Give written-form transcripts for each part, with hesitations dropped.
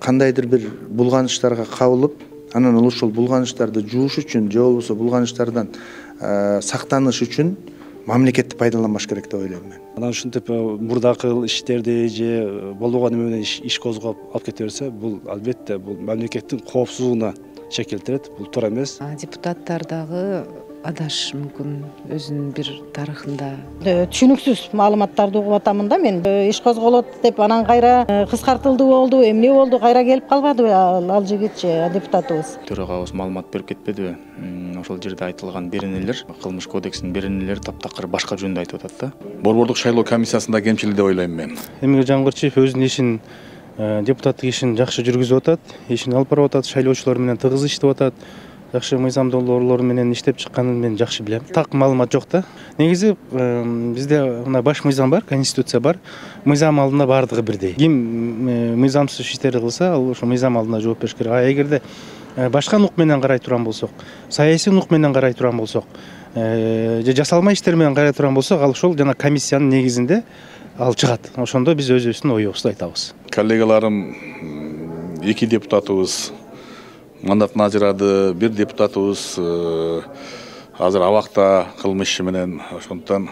кандайдыр бир булганычтарга кабылып, анан ошол булганычтарды жууш үчүн же болбосо булганычтардан сактаныш үчүн мамлекетти пайдаланбаш керек деп ойлойм мен. Анан ушинтип мурдакы иштерди же болбогон эме менен иш козгоп алып кете берсе, бул албетте бул мамлекеттин коопсуздугуна шек келтирет. Бул туура эмес. Депутаттар дагы адашышы мүмкүн өзүнүн бир тарыхында. Түшүнүксүз маалыматтарды угуп атамын да мен. Иш козголот деп анан кайра кыскартылды болду, эмне болду, кайра келип калбадыбы ал жигитчи депутатыбыз. Төрагабыз маалымат берип кетпедиби? Ошол жерде айтылган беренелер, кылмыш кодексинин беренелери таптакыр башка жөнүндө айтып атат да. Борбордук шайлоо комиссиясында кемчилик деп ойлойм мен. Эмиль Жамгырчиев өзүнүн ишин, депутаттык ишин жакшы жүргүзүп атат, ишин алып барып атат, шайлоочулар менен тыгыз иштеп атат. Жакшы мыйзамдоолор менен иштеп чыкканын мен жакшы билем. Так маалымат жок да. Негизи бизде мына баш мыйзам бар, конституция бар. Мыйзам алдында бардыгы бирдей. Ким мыйзамсыз иштерди кылса, ал ошо мыйзам алдында жооп бериш керек. А эгерде башка нук менен карай турган болсок, саясий нук менен карай турган болсок, же жасалма иштер менен карай турган болсок, ал ошол жана комиссиянын негизинде ал чыгат. Ошондо биз өзүбүздүн оюбузду айтабыз. Коллегаларым, 2 депутатыбыз мандатын ажырады, 1 депутатыбыз азыр абакта кылмыш иши менен. Ошондуктан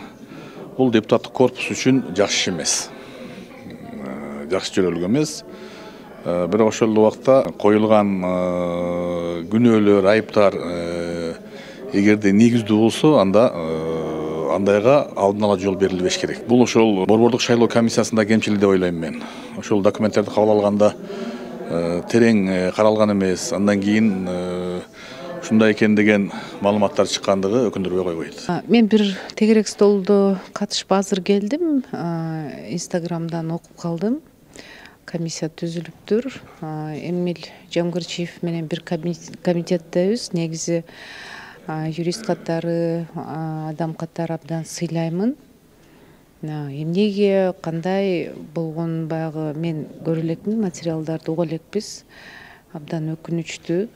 бул депутаттык корпус үчүн жакшы эмес. Жакшы жөнөлгө эмес. Бирок ошол убакта коюлган күнөөлөр, айыптар эгерде негиздүү болсо, анда андайга алдын ала жол берилбеш керек. Бул ошол борбордук шайлоо комиссиясында кемчилик деп ойлойм мен. Ошол документтерди кабыл алганда терең каралган эмес. Андан кийин ушундай экен деген маалыматтар чыккандыгы өкүндүрбөй койбойт. Мен бир тегерек столдо катышып азыр келдим. Инстаграмдан окуп калдым. Комиссия түзүлүптүр. Эмиль Жамгырчиев менен бир комитеттебиз. Негизи юрист катары, адам катары абдан сыйлаймын. Эмнеге кандай болгон баягы мен көрө элекмин, материалдарды уга элекпиз. Абдан өкүнүчтүү.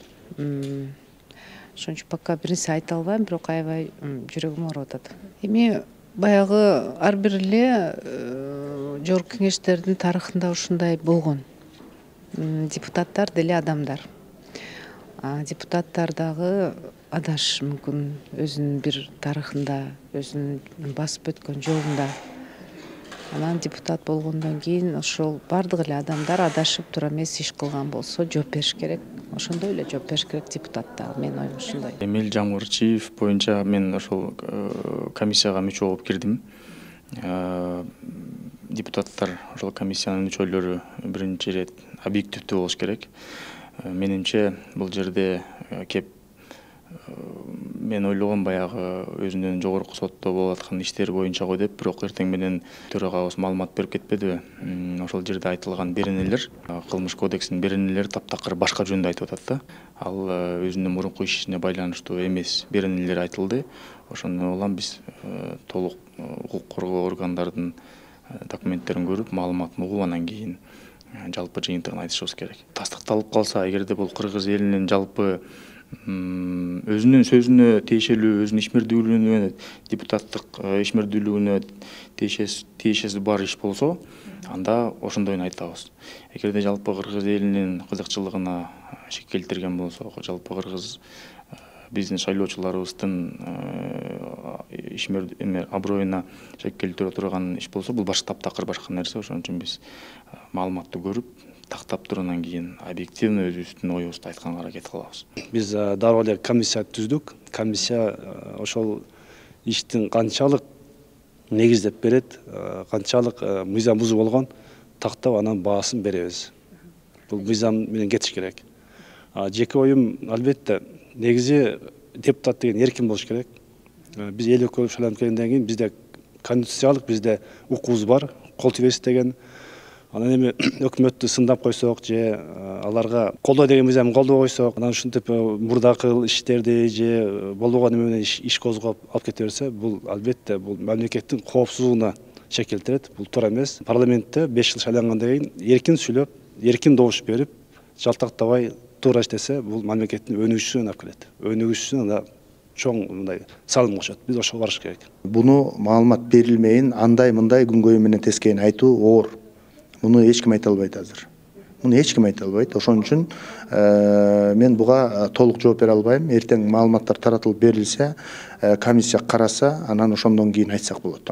Ошон үчүн пока бир нерсе айта албайм, бирок аябай жүрөгүм ооруп атат. Эми баягы ар бир эле жогорку кеңештердин тарыхында ушундай болгон. Депутаттар деле адамдар. Депутаттар дагы адашышы мүмкүн өзүнүн бир тарыхында, өзүнүн басып өткөн жолунда. Анан депутат болгондон кийин ошол бардык эле адамдар адашып туура эмес иш кылган болсо жооп бериш керек. Ошондой эле жооп бериш керек депутаттар. Менин оюм ушундай. Эмиль Жамгырчиев боюнча мен ошол комиссияга мүчө болуп кирдим. Депутаттар ошол комиссиянын мүчөлөрү биринчи ирет объективдүү болуш керек. Менимче бул жерде кеп мен ойлогом баягы өзүнүн жогорку сотто болуп аткан иштер боюнча го деп, бирок эртең менен төрагабыз маалымат берип кетпедиби? Ошол жерде айтылган беренелер, кылмыш кодексинин беренелери таптакыр башка жөнүндө айтып атат да. Ал өзүнүн мурунку ишине байланыштуу эмес беренелер айтылды. Ошону улам биз толук укук коргоо органдардын документтерин көрүп, маалыматын угуп, анан кийин жалпы жыйынтыгын айтышыбыз керек. Тастыкталып калса, эгерде бул кыргыз элинин жалпы өзүнүн сөзүнө тиешелүү, өзүнүн ишмердүүлүгүнө, депутаттык ишмердүүлүгүнө тиешеси бар иш болсо, анда ошондойун айтабыз. Эгерде жалпы кыргыз элинин кызыкчылыгына шек келтирген болсо, жалпы кыргыз биздин шайлоочуларыбыздын аброюна шек келтире турган иш болсо, бул таптакыр башка нерсе. Ошон үчүн биз маалыматты көрүп, тактап туруп, анан кийин объективный өзүбүздүн оюбузду айтканга аракет кылабыз. Биз дароо эле комиссия түздүк. Комиссия ошол иштин канчалык негиздеп берет, канчалык мыйзам бузуу болгон тактап, анан баасын беребиз. Бул мыйзам менен кетиш керек. Жеке оюм, албетте, негизи депутат деген эркин болуш керек. Биз эл өкүлү шайланып келгенден кийин бизде конституциялык, бизде укугубуз бар, кол тийбес деген. Анан эми өкмөттү сындап койсок же аларга колдоо деген мыйзамды колдобой койсок, анан ушинтип мурдакы иштерди же болбогон эме менен иш козгоп алып кете берсе, бул албетте бул мамлекеттин коопсуздугуна шек келтирет. Бул туура эмес. Парламентте 5 жыл шайлангандан кийин эркин сүйлөп, эркин добуш берип, жалтактабай туура иштесе, бул мамлекеттин өнүгүшүнө алып келет. Өнүгүшүнө анда чоң мындай салым кошот. Биз ошого барыш керек. Буну маалымат берилмейин, андай мындай күнгөйү менен тескейин айтуу оор. Муну эч ким айта албайт азыр. Муну эч ким айта албайт. Ошон үчүн мен буга толук жооп бере албайм. Эртең маалыматтар таратылып берилсе, комиссия караса, анан ошондон кийин айтсак болот.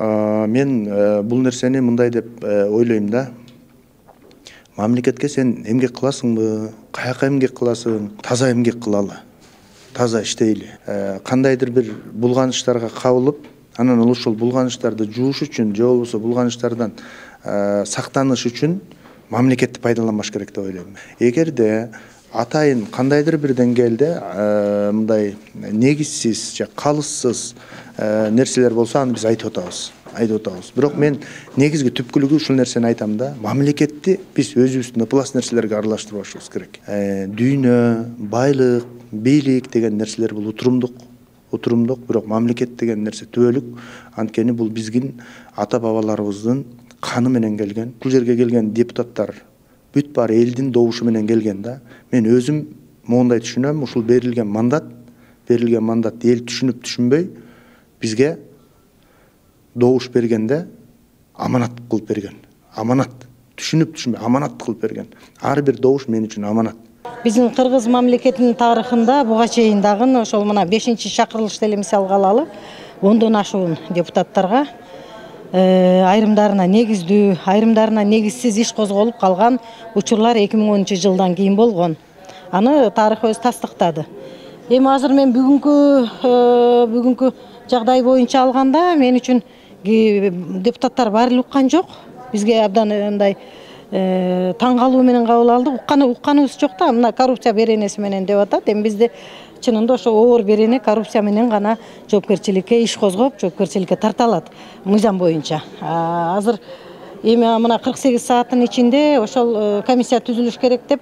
Мен бул нерсени мындай деп ойлойм да. Мамлекетке сен эмгек кыласыңбы, каяка эмгек кыласың, таза эмгек кылалы, таза иштейли. Кандайдыр бир булганыштарга кабылып, анан ошол булганыштарды жууш үчүн же болбосо булганыштардан сактаныш үчүн мамлекетти пайдаланбаш керек деп ойлойм. Эгерде атайын кандайдыр бир деңгээлде мындай негизсиз же калыссыз нерселер болсо, аны биз айтып атабыз. Бирок мен негизги түпкүлүгү ушул нерсени айтам да, мамлекетти биз өзүбүздүн ыплас нерселерге аралаштырбашыбыз керек. Дүйнө, байлык, бийлик деген нерселер бул утурумдук, бирок мамлекет деген нерсе түбөлүк. Анткени бул биздин ата бабаларыбыздын каны менен келген. Бул жерге келген депутаттар бүт баары элдин добушу менен келген да. Мен өзүм моундай түшүнөм, ушул берилген мандат эл түшүнүп түшүнбөй бизге добуш бергенде аманат кылып берген. Аманат түшүнүп түшүнбөй аманат кылып берген. Ар бир добуш мен үчүн аманат. Биздин кыргыз мамлекетинин тарыхында буга чейин дагы ошол мына 5-чакырылышты эле мисалга алалы, 10дон ашуун депутаттарга айрымдарына негиздүү, айрымдарына негизсиз иш козголуп калган учурлар 2010-жылдан кийин болгон. Аны тарых өзү тастыктады. Эми азыр мен бүгүнкү жагдай боюнча алганда, мен үчүн депутаттар баары уккан жок. Бизге абдан мындай таң калуу менен кабыл алдык. Укканыбыз жок да, мына коррупция беренеси менен деп атат. Эми бизде чынында ошо оор берене коррупция менен гана жоопкерчиликке иш козгоп, жоопкерчиликке тарта алат мыйзам боюнча. Азыр эми мына 48 сааттын ичинде ошол комиссия түзүлүш керек деп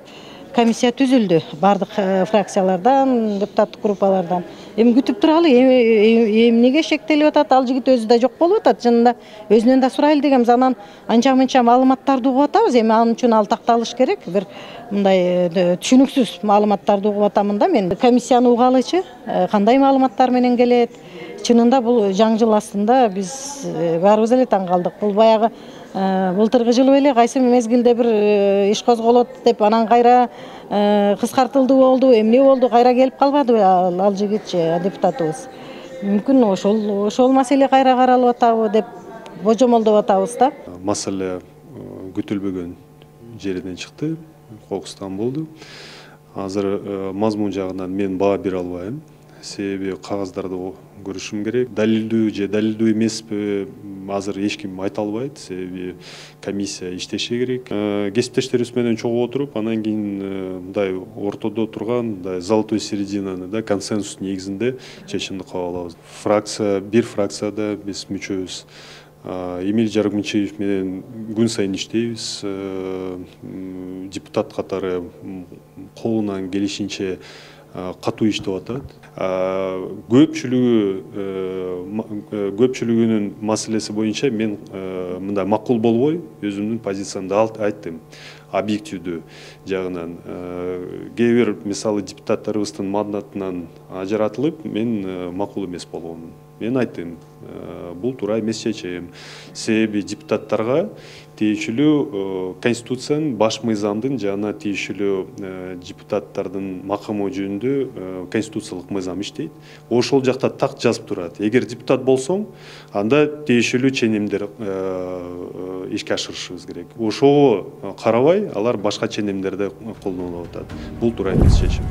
комиссия түзүлдү. Бардык фракциялардан, депутаттык группалардан. Эми күтүп туралы, эми эмнеге шектелип атат? Ал жигит өзү да жок болуп атат. Чынында өзүнөн да сурайлы дегенбиз. Анан анча-мынча маалыматтарды угуп атабыз. Эми ал үчүн ал такталыш керек. Бир мындай түшүнүксүз маалыматтарды угуп атамын да мен. Комиссияны угалычы, кандай маалыматтар менен келет? Чынында бул жаңы жыл астында биз баарыбыз эле таң калдык. Бул баягы былтыркы жылы эле кайсы мезгилде бир иш козголот деп анан кайра кыскартылды болду, эмне болду, кайра келип калбадыбы ал жигитчи, депутатыбыз. Мүмкүн ошол маселе кайра каралып атабы деп божомолдоп атабыз да. Маселе күтүлбөгөн жеринен чыкты, кокустан болду. Азыр мазмун жагынан мен баа бере албайм. Себеби кагаздарды көрүшүм керек. Далилдүү же далилдүү эмеспи, азыр эч ким айта албайт. Себеби комиссия иштеше керек. Кесиптештерибиз менен чогуу отуруп, анан кийин мындай ортодо турган, мындай золотой серединаны да консенсус негизинде чечимди кабыл алабыз. Бир фракцияда биз мүчөбүз. Эмиль Жаргымчиев менен күн сайын иштейбиз. Депутат катары колунан келишинче катуу иштеп атат. Көпчүлүгүнүн маселеси боюнча мен мындай макул болбой өзүмдүн позициямды айттым. Объективдүү жагынан кээ бир мисалы депутаттарыбыздын мандатынан ажыратылып, мен макул эмес болгонмун. Мен айттым, бул туура эмес чечим. Себеби депутаттарга тийишилүү конституциянын баш мыйзамдын жана тийишилүү депутаттардын макамы жөнүндө конституциялык мыйзам иштейт. Ошол жакта так жазып турат. Эгер депутат болсоң, анда тийишилүү ченемдер ишке ашырышыбыз керек. Ошого карабай, алар башка ченемдерди колдонуп атат. Бул туура эмес чечим.